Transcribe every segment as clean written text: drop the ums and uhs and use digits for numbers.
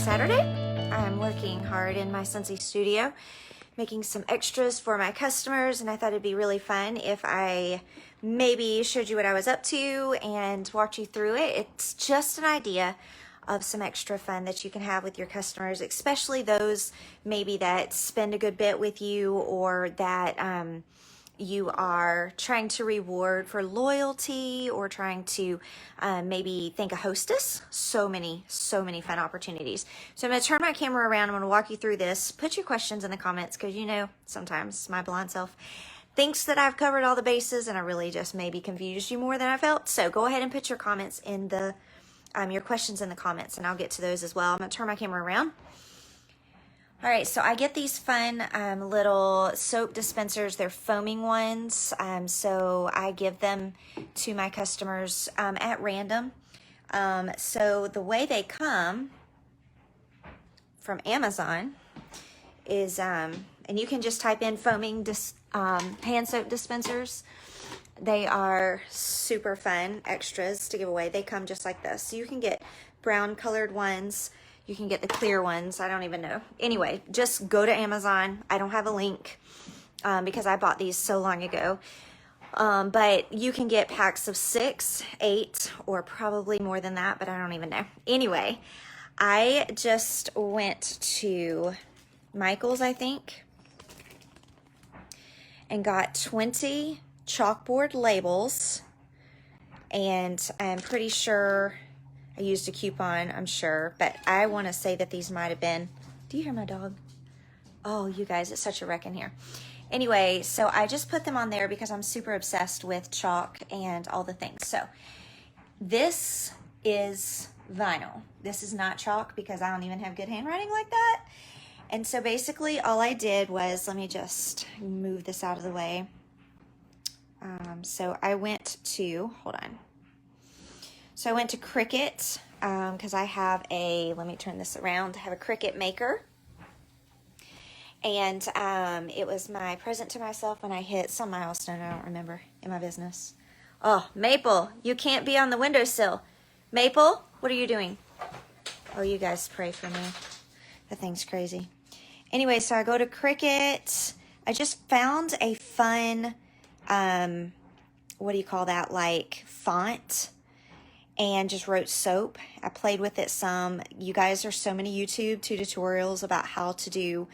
Saturday. I'm working hard in my Scentsy studio, making some extras for my customers, and I thought it'd be really fun if I maybe showed you what I was up to and walked you through it. It's just an idea of some extra fun that you can have with your customers, especially those maybe that spend a good bit with you, or that you are trying to reward for loyalty, or trying to maybe thank a hostess. So many fun opportunities. So I'm going to turn my camera around. I'm going to walk you through this. Put your questions in the comments, because you know sometimes my blind self thinks that I've covered all the bases and I really just maybe confused you more than I felt. So go ahead and put your comments in the your questions in the comments, and I'll get to those as well. I'm going to turn my camera around. All right, so I get these fun little soap dispensers. They're foaming ones, so I give them to my customers at random. So the way they come from Amazon is, and you can just type in foaming hand soap dispensers. They are super fun extras to give away. They come just like this. So you can get brown colored ones. You can get the clear ones. I don't even know. Anyway, just go to Amazon. I don't have a link because I bought these so long ago. But you can get packs of 6, 8, or probably more than that, but I don't even know. Anyway, I just went to Michael's, I think, and got 20 chalkboard labels, and I'm pretty sure I used a coupon, I'm sure, but I want to say that these might have been, do you hear my dog? Oh, you guys, it's such a wreck in here. Anyway, so I just put them on there because I'm super obsessed with chalk and all the things. So this is vinyl. This is not chalk because I don't even have good handwriting like that. And so basically all I did was, let me just move this out of the way. So I went to, hold on. So I went to Cricut because I have a, let me turn this around, I have a Cricut maker. And it was my present to myself when I hit some milestone, I don't remember, in my business. Oh, Maple, you can't be on the windowsill. Maple, what are you doing? Oh, you guys pray for me. That thing's crazy. Anyway, so I go to Cricut. I just found a fun, what do you call that, like font, and just wrote soap. I played with it some. You guys, there's so many YouTube tutorials about how to do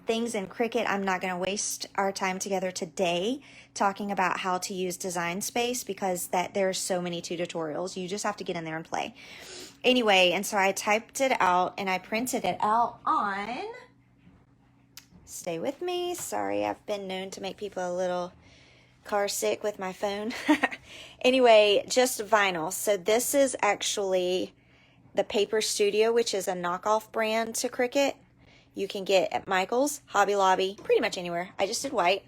things in Cricut. I'm not going to waste our time together today talking about how to use Design Space, because there's so many tutorials. You just have to get in there and play. Anyway, and so I typed it out and I printed it out on, stay with me, sorry, I've been known to make people a little car sick with my phone. Anyway, just vinyl. So this is actually the Paper Studio, which is a knockoff brand to Cricut. You can get at Michael's, Hobby Lobby, pretty much anywhere. I just did white.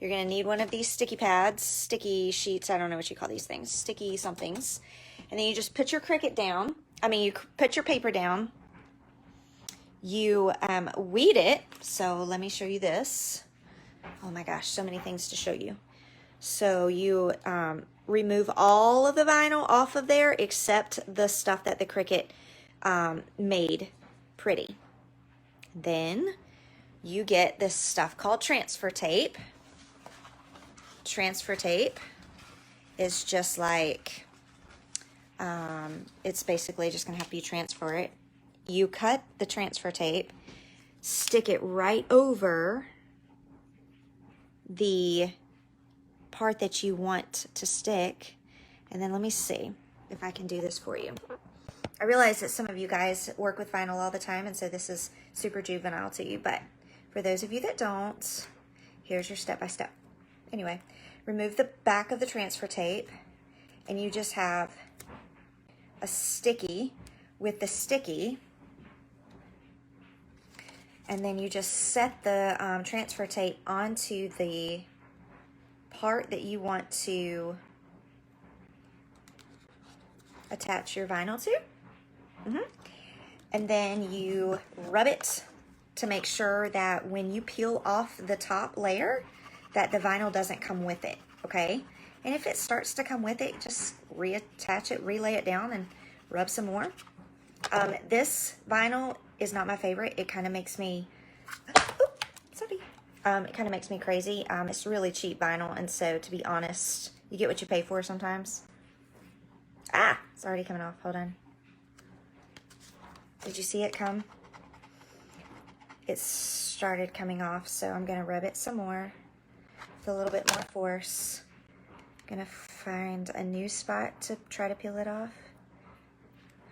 You're going to need one of these sticky pads, sticky sheets, I don't know what you call these things, sticky somethings. And then you just put your Cricut down. You put your paper down. You weed it. So let me show you this. Oh my gosh, so many things to show you. So you remove all of the vinyl off of there except the stuff that the Cricut made pretty. Then you get this stuff called transfer tape. Transfer tape is just like, it's basically just going to help you transfer it. You cut the transfer tape, stick it right over the part that you want to stick, and then let me see if I can do this for you. I realize that some of you guys work with vinyl all the time, and so this is super juvenile to you, but for those of you that don't, here's your step-by-step. Anyway, remove the back of the transfer tape, and you just have a sticky with the sticky, and then you just set the transfer tape onto the part that you want to attach your vinyl to. And then you rub it to make sure that when you peel off the top layer, that the vinyl doesn't come with it, okay? And if it starts to come with it, just reattach it, relay it down, and rub some more. This vinyl is not my favorite. It kind of makes me, sorry. It kind of makes me crazy. It's really cheap vinyl, and so to be honest, you get what you pay for sometimes. It's already coming off. Hold on. Did you see it come? It started coming off, so I'm gonna rub it some more with a little bit more force. Gonna find a new spot to try to peel it off.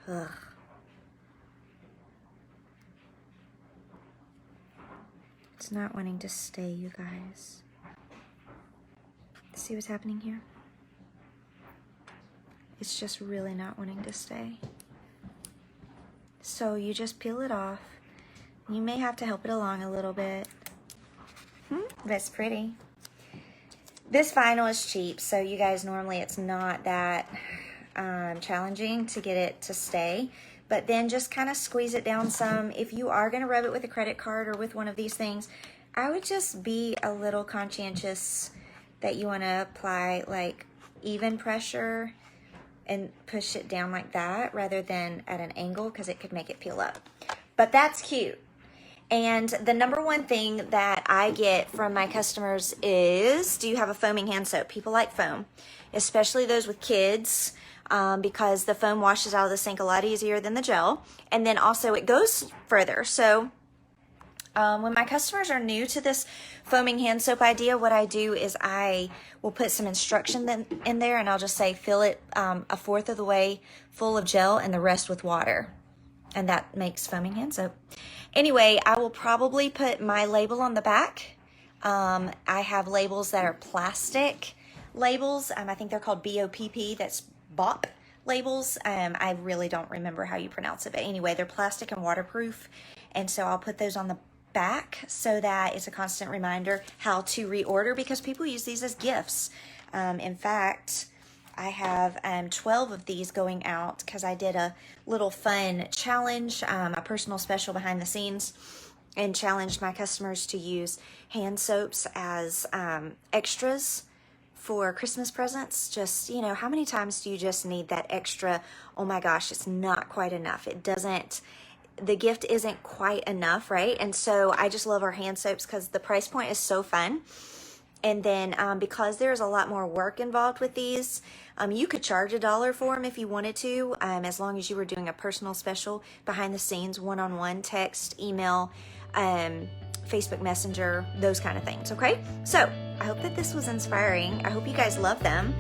Ugh. It's not wanting to stay, you guys. See what's happening here? It's just really not wanting to stay. So you just peel it off. You may have to help it along a little bit. That's pretty. This vinyl is cheap, so you guys, normally it's not that challenging to get it to stay. But then just kind of squeeze it down some. If you are going to rub it with a credit card or with one of these things, I would just be a little conscientious that you want to apply like even pressure and push it down like that rather than at an angle, because it could make it peel up. But that's cute. And the number one thing that I get from my customers is, do you have a foaming hand soap? People like foam, especially those with kids, because the foam washes out of the sink a lot easier than the gel. And then also it goes further. So when my customers are new to this foaming hand soap idea, what I do is I will put some instruction in there, and I'll just say fill it a fourth of the way full of gel and the rest with water. And that makes foaming hand soap. Anyway, I will probably put my label on the back. I have labels that are plastic labels. I think they're called BOPP. That's BOP labels. I really don't remember how you pronounce it, but anyway, they're plastic and waterproof. And so I'll put those on the back so that it's a constant reminder how to reorder, because people use these as gifts. In fact, I have 12 of these going out because I did a little fun challenge, a personal special behind the scenes, and challenged my customers to use hand soaps as extras for Christmas presents. Just, you know, how many times do you just need that extra, oh my gosh, it's not quite enough. It doesn't, the gift isn't quite enough, right? And so I just love our hand soaps because the price point is so fun. And then because there's a lot more work involved with these, you could charge $1 for them if you wanted to, as long as you were doing a personal special behind the scenes, one-on-one, text, email, Facebook Messenger, those kind of things, okay? So I hope that this was inspiring. I hope you guys love them.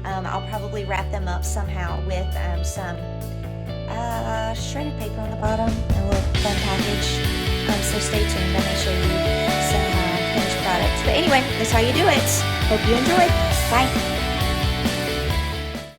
I'll probably wrap them up somehow with some shredded paper on the bottom, a little fun package. So stay tuned. I'm going to show you some finished products. But anyway, that's how you do it. Hope you enjoyed. Bye.